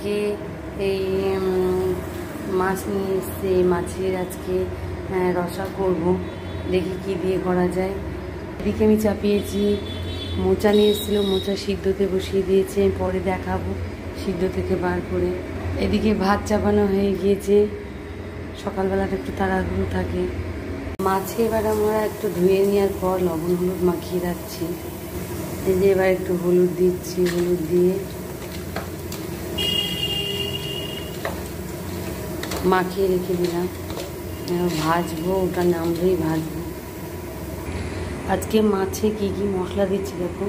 আজকে এই মাছ নিয়ে এসছে, মাছের আজকে রসা করব, দেখি কি দিয়ে করা যায়। এদিকে আমি চাপিয়েছি, মোচা নিয়ে এসেছিলো, মোচা সিদ্ধতে বসিয়ে দিয়েছে, পরে দেখাবো সিদ্ধ থেকে বার করে। এদিকে ভাত চাপানো হয়ে গিয়েছে, সকালবেলাটা একটু তাড়াহুড়ো থাকে। মাছে এবার আমরা একটু ধুয়ে নেওয়ার পর লবণ হলুদ মাখিয়ে রাখছি। এই যে এবার একটু হলুদ দিচ্ছি, হলুদ দিয়ে মাখিয়ে রেখে দিলাম। ভাজবো, ওটা নামলেই ভাজবো। আজকে মাছে কি কি মশলা দিচ্ছি দেখো,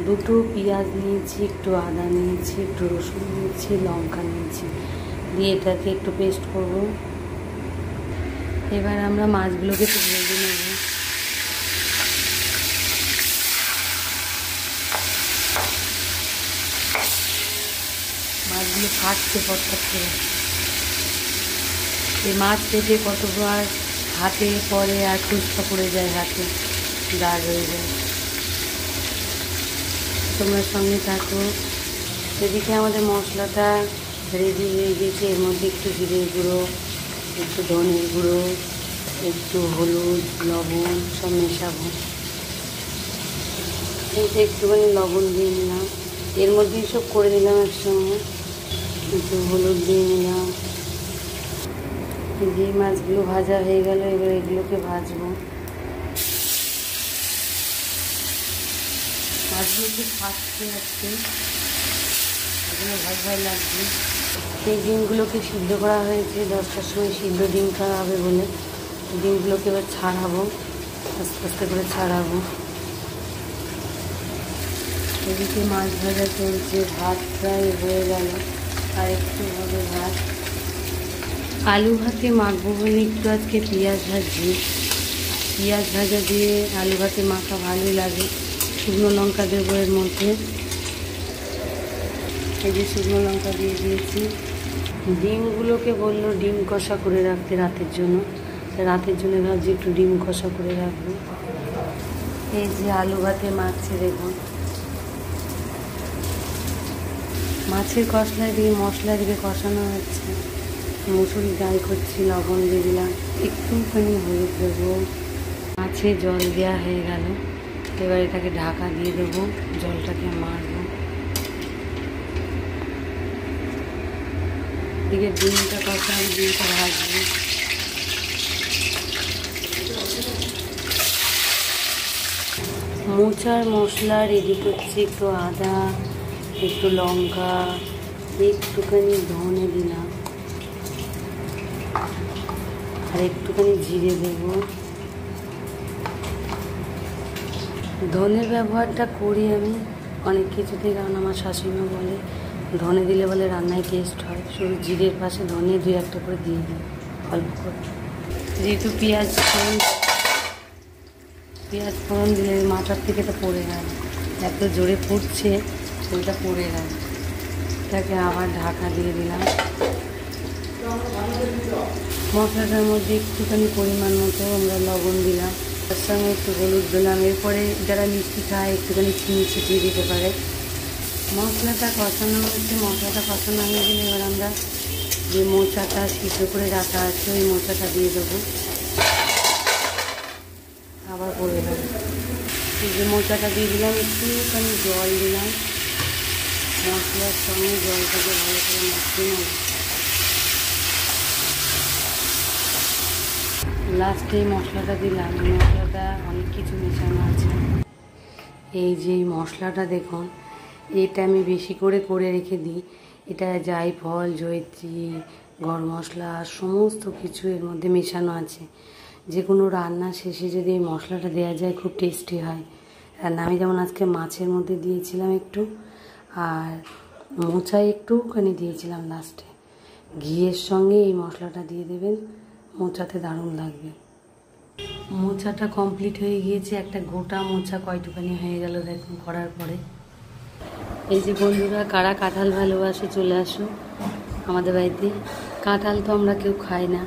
দুটো পেঁয়াজ নিয়েছি, একটু আদা নিয়েছি, একটু রসুন নিয়েছি, লঙ্কা নিয়েছি, দিয়ে এটাকে একটু পেস্ট করব। এবার আমরা মাছগুলোকে একটু ভেজে নেব। মাছগুলো ফাটছে পটপট করে। এই মাছ কেটে কতবার হাতে পরে আর ফুচকা পড়ে যায়, হাতে দাগ হয়ে যায়। তোমরা সঙ্গে থাকো। এদিকে আমাদের মশলাটা রেডি হয়ে গেছে। এর মধ্যে একটু জিরের গুঁড়ো, একটু ধনের গুঁড়ো, একটু হলুদ, লবণ সব মেশাবো। এইটা একটুখানি লবণ দিয়ে নিলাম, এর মধ্যেই সব করে দিলাম একসঙ্গে। একটু হলুদ দিয়ে নিলাম। যে মাছগুলো ভাজা হয়ে গেল, এবার এগুলোকে ভাজবো। মাছগুলো খুব ফাটছে আজকে, এগুলো ভাজ ভাজ লাগছে। এই ডিমগুলোকে সিদ্ধ করা হয়েছে, 10টার সময় সিদ্ধ ডিম খাওয়া হবে বলে ডিমগুলোকে এবার ছাড়াবো, আস্তে আস্তে করে ছাড়াবো। এদিকে মাছ ভাজা চলছে, ভাত প্রায় হয়ে গেল, আর একটু হবে ভাত। আলু ভাতে মাখবো বলে একটু আজকে পেঁয়াজ ভাজছি। পেঁয়াজ ভাজা দিয়ে আলু ভাতে মাখা ভালোই লাগে। শুকনো লঙ্কা দেবো এর মধ্যে, এই যে শুকনো লঙ্কা দিয়ে দিয়েছি। ডিমগুলোকে বললো ডিম কষা করে রাখতে রাতের জন্য, রাতের জন্য ভাবছি একটু ডিম কষা করে রাখবো। এই যে আলু ভাতে মাখছে দেখুন। মাছের কষলায় দিয়ে মশলা দিয়ে কষানো হচ্ছে। মুসুরি ডাল করছি, লবণ দিয়ে দিলাম, একটুখানি হলুদ দেবো। মাছে জল দেওয়া হয়ে গেল, এবার এটাকে ঢাকা দিয়ে দেবো, জলটাকে মারবো। এদিকে ডিমটা কষা, ডিমটা ভাজবো। মোচার মশলা রেডি করছি, একটু আদা, একটু লঙ্কা, একটুখানি ধনে দিলাম, আর একটুখানি জিরে দেব। ধনের ব্যবহারটা করি আমি অনেক কিছুতে, কারণ আমার শাশুড়িমা বলে ধনে দিলে বলে রান্নায় টেস্ট হয়। শুধু জিরের পাশে ধনে 2-1টা করে দিয়ে দিই অল্প করে। যেহেতু পেঁয়াজ ফোড়ন দিলে মাথার থেকে তো পড়ে গেল, এত জোরে ফুটছে ওইটা পড়ে গেল। এটাকে আবার ঢাকা দিয়ে দিলাম। মশলাটার মধ্যে একটুখানি পরিমাণ মতো আমরা লবণ দিলাম, তার সঙ্গে একটু হলুদ দিলাম। এরপরে যারা মিষ্টি খায় একটুখানি চিনি ছিটিয়ে দিতে পারে। মশলাটা কষানো হচ্ছে, মশলাটা কষানো হয়ে গেলে এবার আমরা যে মোচাটা সিদ্ধ করে রাখা আছে ওই মোচাটা দিয়ে দেবো, আবার করে দেবো। এই যে মোচাটা দিয়ে দিলাম, একটুখানি জল দিলাম, মশলার সঙ্গে জলটাকে ভালো করে মাখিয়ে নেব। লাস্টে এই মশলাটা দিলাম, এই মশলাটা অনেক কিছু মেশানো আছে। এই যে মশলাটা দেখুন, এটা আমি বেশি করে রেখে দিই। এটা জায়ফল, জয়িত্রী, গরম মশলা সমস্ত কিছু এর মধ্যে মেশানো আছে। যে কোনো রান্না শেষে যদি এই মশলাটা দেওয়া যায় খুব টেস্টি হয় রান্না। আমি যেমন আজকে মাছের মধ্যে দিয়েছিলাম একটু, আর মোচায় একটুখানি দিয়েছিলাম লাস্টে। ঘিয়ের সঙ্গে এই মশলাটা দিয়ে দেবেন, মোচাতে দারুণ লাগবে। মোচাটা কমপ্লিট হয়ে গিয়েছে, একটা গোটা মোচা কয়টুখানি হয়ে গেল দেখুন করার পরে। এই যে বন্ধুরা, কারা কাঁঠাল ভালোবাসে চলে আসো আমাদের বাড়িতে। কাঁঠাল তো আমরা কেউ খাই না,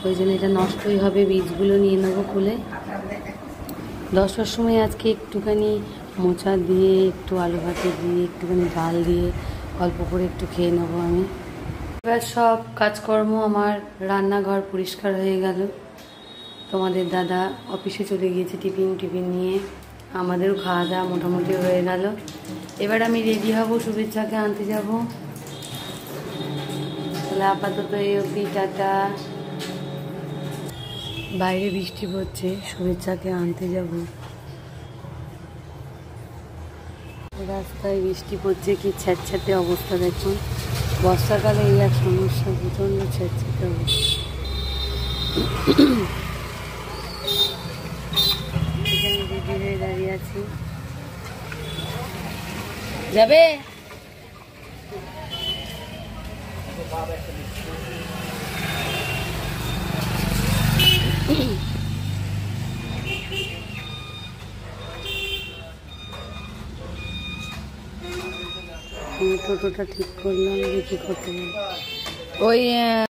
ওই জন্য এটা নষ্টই হবে, বীজগুলো নিয়ে নেবো খুলে। 10টার সময় আজকে একটুখানি মোচা দিয়ে, একটু আলু ভাতে দিয়ে, একটুখানি ডাল দিয়ে অল্প করে একটু খেয়ে নেবো আমি। এবার সব কাজকর্ম আমার, রান্নাঘর পরিষ্কার হয়ে গেল। তোমাদের দাদা অফিসে চলে গিয়েছে টিফিন নিয়ে, আমাদেরও খাওয়া দাওয়া মোটামুটি হয়ে গেল। এবার আমি রেডি হব, শুভেচ্ছাকে আনতে যাব। তাহলে আপাতত এই অবধি, টাটা। বাইরে বৃষ্টি পড়ছে, শুভেচ্ছাকে আনতে যাব। রাস্তায় বৃষ্টি পড়ছে, কি ছ্যাঁতছ্যাঁতে অবস্থা দেখুন। বর্ষাকালে এই এক সমস্যা, প্রচণ্ড ছ্যাঁতছ্যাঁতে অবস্থা। এখানে রেডি হয়ে দাঁড়িয়ে আছি, যাবে? টোটোটা ঠিক করলাম, দেখি কত ওই